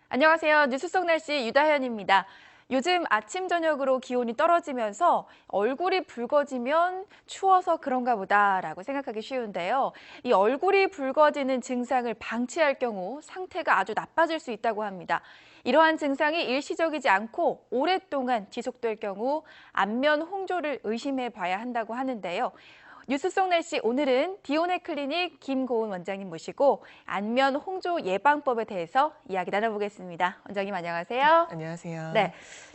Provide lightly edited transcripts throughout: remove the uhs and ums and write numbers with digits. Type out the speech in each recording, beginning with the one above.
안녕하세요. 뉴스 속 날씨 유다현입니다. 요즘 아침 저녁으로 기온이 떨어지면서 얼굴이 붉어지면 추워서 그런가 보다라고 생각하기 쉬운데요. 이 얼굴이 붉어지는 증상을 방치할 경우 상태가 아주 나빠질 수 있다고 합니다. 이러한 증상이 일시적이지 않고 오랫동안 지속될 경우 안면 홍조를 의심해 봐야 한다고 하는데요. 뉴스 속 날씨 오늘은 디오네 클리닉 김고은 원장님 모시고 안면 홍조 예방법에 대해서 이야기 나눠보겠습니다. 원장님 안녕하세요. 안녕하세요. 네,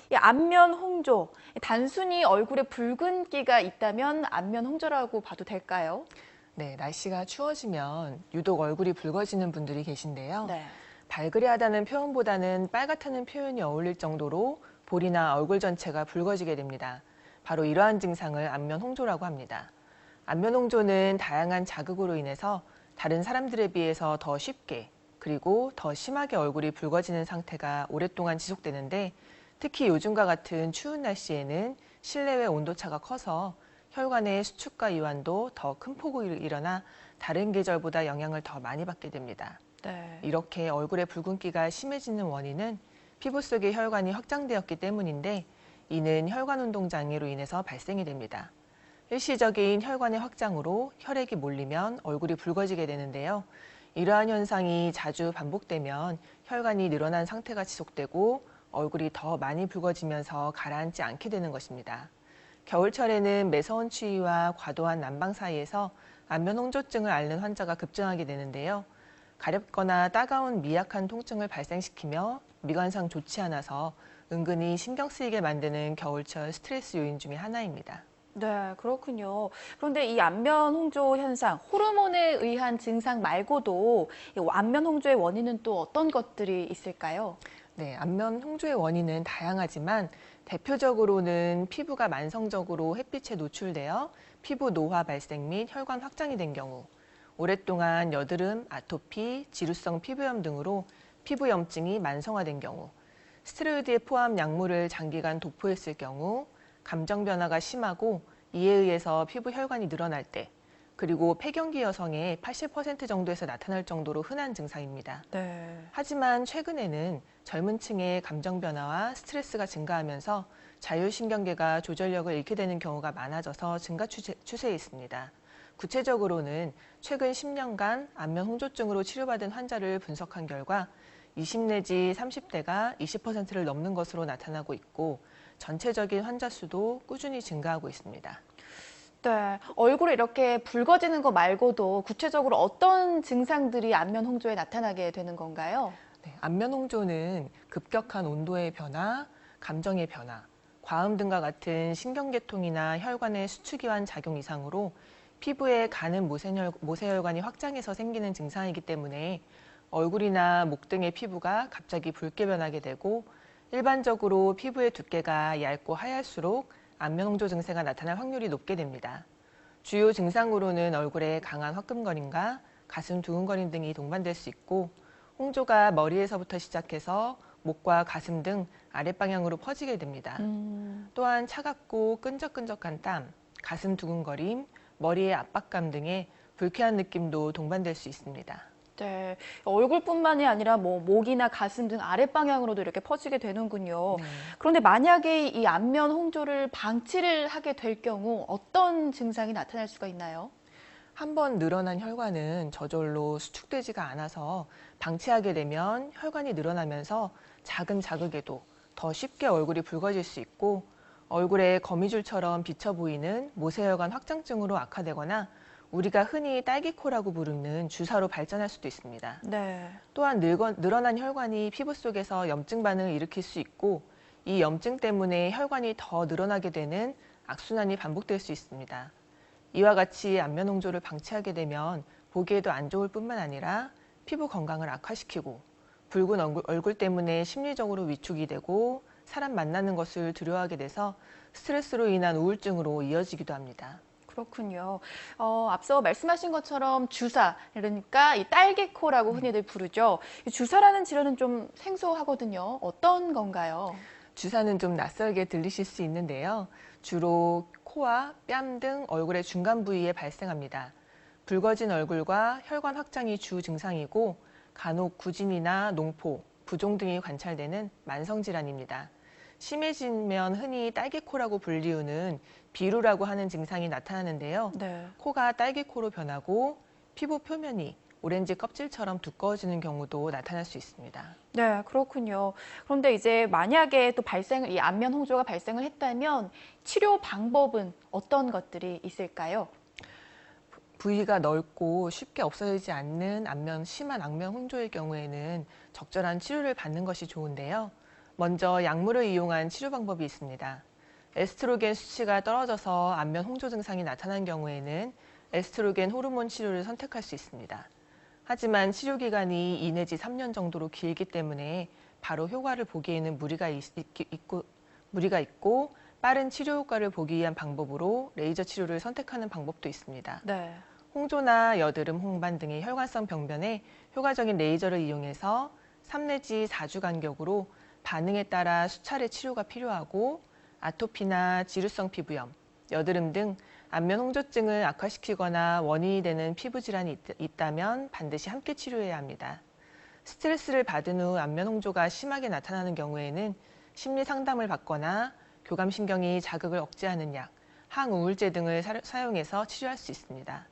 이 안면 홍조, 단순히 얼굴에 붉은기가 있다면 안면 홍조라고 봐도 될까요? 네, 날씨가 추워지면 유독 얼굴이 붉어지는 분들이 계신데요. 네. 발그레하다는 표현보다는 빨갛다는 표현이 어울릴 정도로 볼이나 얼굴 전체가 붉어지게 됩니다. 바로 이러한 증상을 안면 홍조라고 합니다. 안면 홍조는 다양한 자극으로 인해서 다른 사람들에 비해서 더 쉽게 그리고 더 심하게 얼굴이 붉어지는 상태가 오랫동안 지속되는데 특히 요즘과 같은 추운 날씨에는 실내외 온도차가 커서 혈관의 수축과 이완도 더 큰 폭으로 일어나 다른 계절보다 영향을 더 많이 받게 됩니다. 네. 이렇게 얼굴에 붉은기가 심해지는 원인은 피부 속의 혈관이 확장되었기 때문인데 이는 혈관 운동 장애로 인해서 발생이 됩니다. 일시적인 혈관의 확장으로 혈액이 몰리면 얼굴이 붉어지게 되는데요. 이러한 현상이 자주 반복되면 혈관이 늘어난 상태가 지속되고 얼굴이 더 많이 붉어지면서 가라앉지 않게 되는 것입니다. 겨울철에는 매서운 추위와 과도한 난방 사이에서 안면 홍조증을 앓는 환자가 급증하게 되는데요. 가렵거나 따가운 미약한 통증을 발생시키며 미관상 좋지 않아서 은근히 신경 쓰이게 만드는 겨울철 스트레스 요인 중에 하나입니다. 네, 그렇군요. 그런데 이 안면 홍조 현상, 호르몬에 의한 증상 말고도 이 안면 홍조의 원인은 또 어떤 것들이 있을까요? 네, 안면 홍조의 원인은 다양하지만 대표적으로는 피부가 만성적으로 햇빛에 노출되어 피부 노화 발생 및 혈관 확장이 된 경우, 오랫동안 여드름, 아토피, 지루성 피부염 등으로 피부 염증이 만성화된 경우, 스테로이드에 포함 약물을 장기간 도포했을 경우, 감정 변화가 심하고 이에 의해서 피부 혈관이 늘어날 때, 그리고 폐경기 여성의 80% 정도에서 나타날 정도로 흔한 증상입니다. 네. 하지만 최근에는 젊은 층의 감정 변화와 스트레스가 증가하면서 자율신경계가 조절력을 잃게 되는 경우가 많아져서 증가 추세에 있습니다. 구체적으로는 최근 10년간 안면 홍조증으로 치료받은 환자를 분석한 결과 20 내지 30대가 20%를 넘는 것으로 나타나고 있고 전체적인 환자 수도 꾸준히 증가하고 있습니다. 네, 얼굴에 이렇게 붉어지는 거 말고도 구체적으로 어떤 증상들이 안면 홍조에 나타나게 되는 건가요? 네, 안면 홍조는 급격한 온도의 변화, 감정의 변화, 과음 등과 같은 신경계통이나 혈관의 수축이완 작용 이상으로 피부에 가는 모세혈관이 확장해서 생기는 증상이기 때문에 얼굴이나 목 등의 피부가 갑자기 붉게 변하게 되고 일반적으로 피부의 두께가 얇고 하얄수록 안면 홍조 증세가 나타날 확률이 높게 됩니다. 주요 증상으로는 얼굴에 강한 화끈거림과 가슴 두근거림 등이 동반될 수 있고 홍조가 머리에서부터 시작해서 목과 가슴 등 아랫방향으로 퍼지게 됩니다. 또한 차갑고 끈적끈적한 땀, 가슴 두근거림, 머리의 압박감 등의 불쾌한 느낌도 동반될 수 있습니다. 네, 얼굴뿐만이 아니라 뭐 목이나 가슴 등 아랫방향으로도 이렇게 퍼지게 되는군요. 네. 그런데 만약에 이 안면 홍조를 방치를 하게 될 경우 어떤 증상이 나타날 수가 있나요? 한번 늘어난 혈관은 저절로 수축되지가 않아서 방치하게 되면 혈관이 늘어나면서 작은 자극에도 더 쉽게 얼굴이 붉어질 수 있고 얼굴에 거미줄처럼 비쳐 보이는 모세혈관 확장증으로 악화되거나 우리가 흔히 딸기코라고 부르는 주사로 발전할 수도 있습니다. 네. 또한 늘어난 혈관이 피부 속에서 염증 반응을 일으킬 수 있고 이 염증 때문에 혈관이 더 늘어나게 되는 악순환이 반복될 수 있습니다. 이와 같이 안면 홍조를 방치하게 되면 보기에도 안 좋을 뿐만 아니라 피부 건강을 악화시키고 붉은 얼굴 때문에 심리적으로 위축이 되고 사람 만나는 것을 두려워하게 돼서 스트레스로 인한 우울증으로 이어지기도 합니다. 그렇군요. 앞서 말씀하신 것처럼 주사, 그러니까 이 딸기코라고 흔히들 부르죠. 이 주사라는 질환은 좀 생소하거든요. 어떤 건가요? 주사는 좀 낯설게 들리실 수 있는데요. 주로 코와 뺨 등 얼굴의 중간 부위에 발생합니다. 붉어진 얼굴과 혈관 확장이 주 증상이고 간혹 구진이나 농포, 부종 등이 관찰되는 만성질환입니다. 심해지면 흔히 딸기코라고 불리우는 비루라고 하는 증상이 나타나는데요. 네. 코가 딸기코로 변하고 피부 표면이 오렌지 껍질처럼 두꺼워지는 경우도 나타날 수 있습니다. 네, 그렇군요. 그런데 이제 만약에 또 이 안면 홍조가 발생을 했다면 치료 방법은 어떤 것들이 있을까요? 부위가 넓고 쉽게 없어지지 않는 심한 안면 홍조의 경우에는 적절한 치료를 받는 것이 좋은데요. 먼저 약물을 이용한 치료 방법이 있습니다. 에스트로겐 수치가 떨어져서 안면 홍조 증상이 나타난 경우에는 에스트로겐 호르몬 치료를 선택할 수 있습니다. 하지만 치료 기간이 2 내지 3년 정도로 길기 때문에 바로 효과를 보기에는 무리가 있고 빠른 치료 효과를 보기 위한 방법으로 레이저 치료를 선택하는 방법도 있습니다. 네. 홍조나 여드름, 홍반 등의 혈관성 병변에 효과적인 레이저를 이용해서 3 내지 4주 간격으로 반응에 따라 수차례 치료가 필요하고 아토피나 지루성 피부염, 여드름 등 안면 홍조증을 악화시키거나 원인이 되는 피부 질환이 있다면 반드시 함께 치료해야 합니다. 스트레스를 받은 후 안면 홍조가 심하게 나타나는 경우에는 심리 상담을 받거나 교감신경이 자극을 억제하는 약, 항우울제 등을 사용해서 치료할 수 있습니다.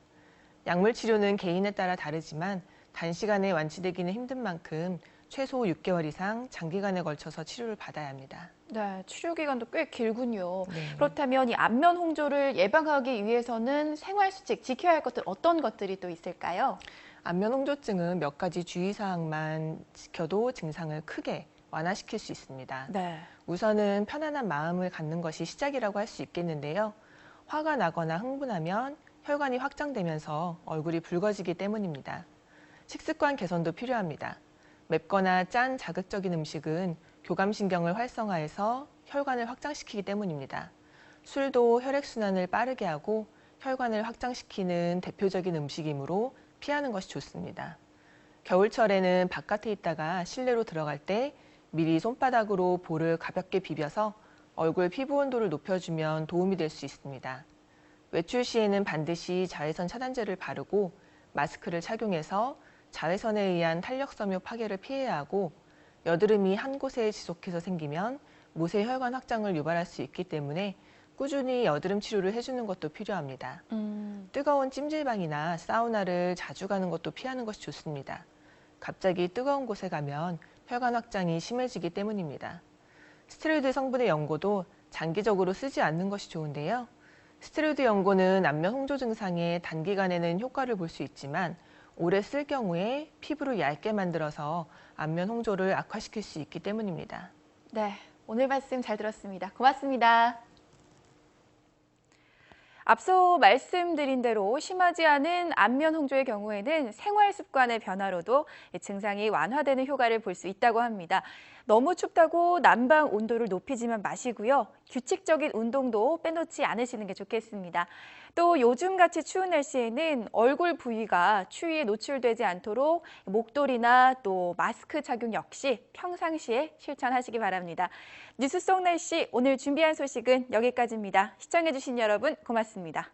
약물 치료는 개인에 따라 다르지만 단시간에 완치되기는 힘든 만큼 최소 6개월 이상 장기간에 걸쳐서 치료를 받아야 합니다. 네, 치료 기간도 꽤 길군요. 네. 그렇다면 이 안면 홍조를 예방하기 위해서는 생활 수칙 지켜야 할 것들 어떤 것들이 또 있을까요? 안면 홍조증은 몇 가지 주의사항만 지켜도 증상을 크게 완화시킬 수 있습니다. 네. 우선은 편안한 마음을 갖는 것이 시작이라고 할 수 있겠는데요. 화가 나거나 흥분하면 혈관이 확장되면서 얼굴이 붉어지기 때문입니다. 식습관 개선도 필요합니다. 맵거나 짠 자극적인 음식은 교감신경을 활성화해서 혈관을 확장시키기 때문입니다. 술도 혈액순환을 빠르게 하고 혈관을 확장시키는 대표적인 음식이므로 피하는 것이 좋습니다. 겨울철에는 바깥에 있다가 실내로 들어갈 때 미리 손바닥으로 볼을 가볍게 비벼서 얼굴 피부 온도를 높여주면 도움이 될 수 있습니다. 외출 시에는 반드시 자외선 차단제를 바르고 마스크를 착용해서 자외선에 의한 탄력섬유 파괴를 피해야 하고 여드름이 한 곳에 지속해서 생기면 모세 혈관 확장을 유발할 수 있기 때문에 꾸준히 여드름 치료를 해주는 것도 필요합니다. 뜨거운 찜질방이나 사우나를 자주 가는 것도 피하는 것이 좋습니다. 갑자기 뜨거운 곳에 가면 혈관 확장이 심해지기 때문입니다. 스테로이드 성분의 연고도 장기적으로 쓰지 않는 것이 좋은데요. 스테로이드 연고는 안면 홍조 증상에 단기간에는 효과를 볼 수 있지만 오래 쓸 경우에 피부를 얇게 만들어서 안면 홍조를 악화시킬 수 있기 때문입니다. 네, 오늘 말씀 잘 들었습니다. 고맙습니다. 앞서 말씀드린 대로 심하지 않은 안면 홍조의 경우에는 생활 습관의 변화로도 증상이 완화되는 효과를 볼 수 있다고 합니다. 너무 춥다고 난방 온도를 높이지만 마시고요. 규칙적인 운동도 빼놓지 않으시는 게 좋겠습니다. 또 요즘같이 추운 날씨에는 얼굴 부위가 추위에 노출되지 않도록 목도리나 또 마스크 착용 역시 평상시에 실천하시기 바랍니다. 뉴스 속 날씨 오늘 준비한 소식은 여기까지입니다. 시청해주신 여러분 고맙습니다.